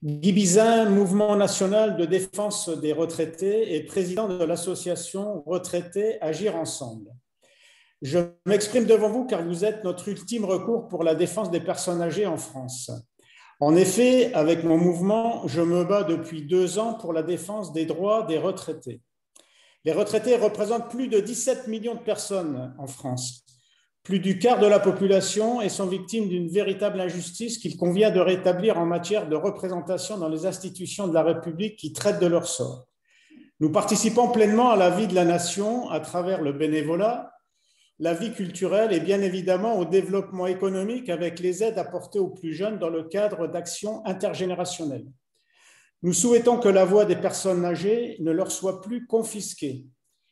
Guy Bizin, Mouvement national de défense des retraités et président de l'association Retraités Agir ensemble. Je m'exprime devant vous car vous êtes notre ultime recours pour la défense des personnes âgées en France. En effet, avec mon mouvement, je me bats depuis 2 ans pour la défense des droits des retraités. Les retraités représentent plus de 17 millions de personnes en France, plus du quart de la population, et sont victimes d'une véritable injustice qu'il convient de rétablir en matière de représentation dans les institutions de la République qui traitent de leur sort. Nous participons pleinement à la vie de la nation à travers le bénévolat, la vie culturelle et bien évidemment au développement économique avec les aides apportées aux plus jeunes dans le cadre d'actions intergénérationnelles. Nous souhaitons que la voix des personnes âgées ne leur soit plus confisquée.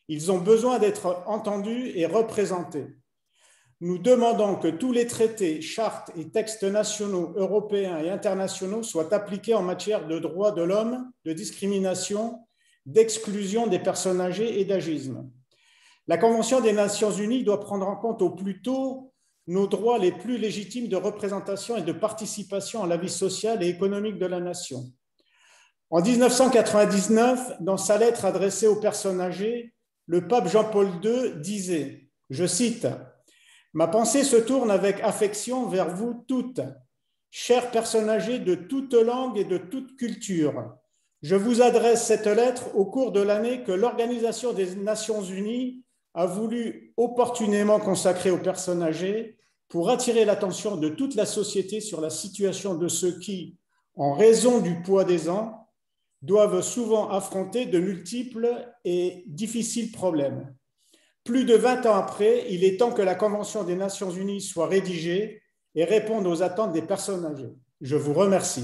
Ils ont besoin d'être entendus et représentés. Nous demandons que tous les traités, chartes et textes nationaux, européens et internationaux soient appliqués en matière de droits de l'homme, de discrimination, d'exclusion des personnes âgées et d'agisme. La Convention des Nations Unies doit prendre en compte au plus tôt nos droits les plus légitimes de représentation et de participation à la vie sociale et économique de la nation. En 1999, dans sa lettre adressée aux personnes âgées, le pape Jean-Paul II disait, je cite, « Ma pensée se tourne avec affection vers vous toutes, chères personnes âgées de toute langue et de toute culture. Je vous adresse cette lettre au cours de l'année que l'Organisation des Nations Unies a voulu opportunément consacrer aux personnes âgées pour attirer l'attention de toute la société sur la situation de ceux qui, en raison du poids des ans, doivent souvent affronter de multiples et difficiles problèmes. Plus de 20 ans après, il est temps que la Convention des Nations Unies soit rédigée et réponde aux attentes des personnes âgées. Je vous remercie.